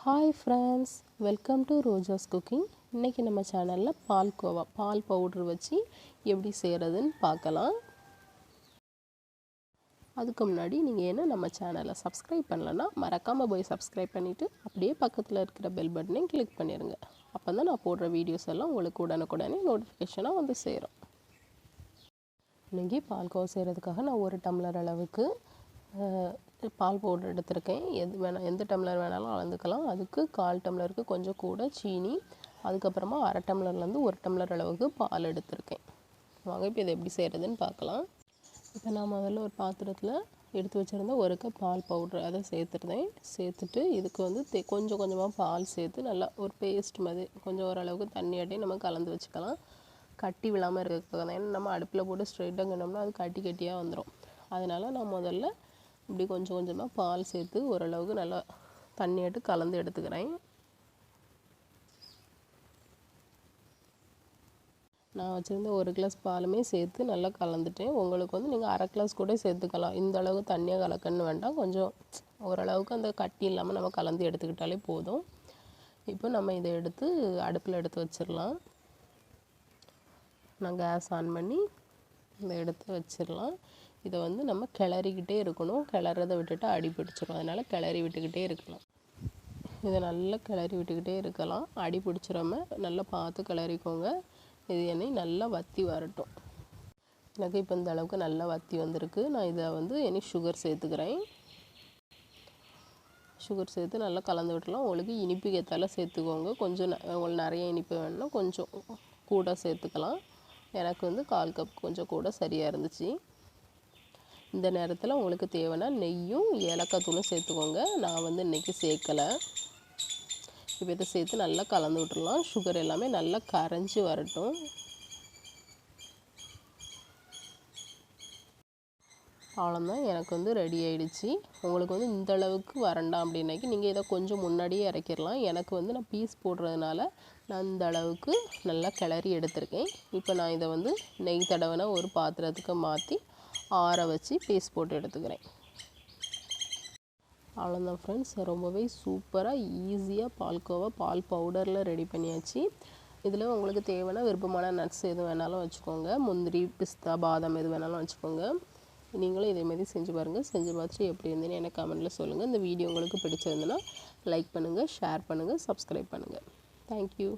Hi friends, welcome to ROJAS cooking. இன்னைக்கு நம்ம சேனல்ல பால்கோவா பால் பவுடர் வச்சு எப்படி செய்யறதுன்னு பார்க்கலாம். அதுக்கு முன்னாடி நீங்க என்ன நம்ம சேனலை சப்ஸ்கிரைப் பண்ணலனா மறக்காம போய் சப்ஸ்கிரைப் பண்ணிட்டு அப்படியே பக்கத்துல இருக்கிற பெல் பட்டனை கிளிக் பண்ணிருங்க. அப்பதான் நான் போடுற வீடியோஸ் எல்லாம் உங்களுக்கு உடனுக்குடனே நோட்டிஃபிகேஷனா வந்து சேரும். இன்னைக்கு பால்கோவா செய்யறதுக்காக நான் 1 டம்ளர் அளவுக்கு பால் பவுடர் எடுத்திருக்கேன். எந்த டம்ளர் வேணாலும் அளந்துக்கலாம். அதுக்கு 1/4 டம்ளருக்கு கொஞ்சம் கூட சீனி, அதுக்கப்புறமா 1/2 டம்ளர்லேருந்து 1 டம்ளர் அளவுக்கு பால் எடுத்திருக்கேன். வாங்க இப்போ இதை எப்படி செய்கிறதுன்னு பார்க்கலாம். இப்போ நான் முதல்ல ஒரு பாத்திரத்தில் எடுத்து வச்சுருந்த 1 கப் பால் பவுடர் அதை சேர்த்துட்டு இதுக்கு வந்து கொஞ்சம் கொஞ்சமாக பால் சேர்த்து நல்லா ஒரு பேஸ்ட் மாதிரி கொஞ்சம் ஓரளவுக்கு தண்ணியாட்டி நம்ம கலந்து வச்சுக்கலாம். கட்டி விழாமல் இருக்கிறதுக்காக தான். ஏன்னா நம்ம அடுப்பில் போட்டு ஸ்ட்ரைட்டாக கிண்டோம்னா அது கட்டியாக வந்துடும். அதனால் நான் முதல்ல இப்படி கொஞ்சம் கொஞ்சமாக பால் சேர்த்து ஓரளவுக்கு நல்லா தண்ணியாட்டு கலந்து எடுத்துக்கிறேன். நான் வச்சுருந்த 1 கிளாஸ் பாலுமே சேர்த்து நல்லா கலந்துட்டேன். உங்களுக்கு வந்து நீங்கள் 1/2 கிளாஸ் கூட சேர்த்துக்கலாம். இந்த அளவுக்கு தண்ணியாக கலக்கன்னு வேண்டாம். கொஞ்சம் ஓரளவுக்கு அந்த கட்டி இல்லாமல் நம்ம கலந்து எடுத்துக்கிட்டாலே போதும். இப்போ நம்ம இதை எடுத்து அடுப்பில் எடுத்து வச்சிடலாம். நான் கேஸ் ஆன் பண்ணி இதை எடுத்து வச்சிடலாம். இதை வந்து நம்ம கிளறிக்கிட்டே இருக்கணும். கிளறதை விட்டுட்டு அடி பிடிச்சிடும். அதனால் கிளறி விட்டுக்கிட்டே இருக்கலாம். இதை நல்லா கிளறி விட்டுக்கிட்டே இருக்கலாம். அடி பிடிச்சிடாம நல்லா பார்த்து கிளறிக்கோங்க. இது எண்ணெய் நல்லா வற்றி வரட்டும். எனக்கு இப்போ இந்த அளவுக்கு நல்லா வற்றி வந்திருக்கு. நான் இதை வந்து இனி சுகர் சேர்த்துக்கிறேன். சுகர் சேர்த்து நல்லா கலந்து விட்டுலாம். உங்களுக்கு இனிப்பு ஏற்றால சேர்த்துக்கோங்க. கொஞ்சம் உங்களுக்கு நிறைய இனிப்பு வேணும்னா கொஞ்சம் கூட சேர்த்துக்கலாம். எனக்கு வந்து 1/4 கப் கொஞ்சம் கூட சரியாக இருந்துச்சு. இந்த நேரத்தில் உங்களுக்கு தேவைன்னா நெய்யும் ஏலக்காய் தூளும் சேர்த்துக்கோங்க. நான் வந்து இன்றைக்கி சேர்க்கலை. இப்போ இதை சேர்த்து நல்லா கலந்து விட்டுடலாம். சுகர் எல்லாமே நல்லா கரைஞ்சி வரட்டும். அவ்வளோதான், எனக்கு வந்து ரெடி ஆகிடுச்சு. உங்களுக்கு வந்து இந்த அளவுக்கு வரண்டாம் அப்படின்னாக்கி நீங்கள் இதை கொஞ்சம் முன்னாடியே இறக்கிடலாம். எனக்கு வந்து நான் பீஸ் போடுறதுனால நான் இந்த அளவுக்கு நல்லா கிளறி எடுத்திருக்கேன். இப்போ நான் இதை வந்து நெய் தடவைனா ஒரு பாத்திரத்துக்கு மாற்றி ஆற வச்சு பீஸ் போட்டு எடுத்துக்கிறேன். அவ்வளோதான் ஃப்ரெண்ட்ஸ், ரொம்பவே சூப்பராக ஈஸியாக பால்கோவா பால் பவுடரில் ரெடி பண்ணியாச்சு. இதில் உங்களுக்கு தேவைன்னா விருப்பமான நட்ஸ் எது வேணாலும் வச்சுக்கோங்க. முந்திரி, பிஸ்தா, பாதாம் எது வேணாலும் வச்சுக்கோங்க. நீங்களும் இதேமாதிரி செஞ்சு பாருங்கள். செஞ்சு பார்த்துட்டு எப்படி இருந்ததுன்னு எனக்கு கமெண்ட்டில் சொல்லுங்கள். இந்த வீடியோ உங்களுக்கு பிடிச்சிருந்துன்னா லைக் பண்ணுங்கள், ஷேர் பண்ணுங்கள், சப்ஸ்கிரைப் பண்ணுங்கள். தேங்க்யூ.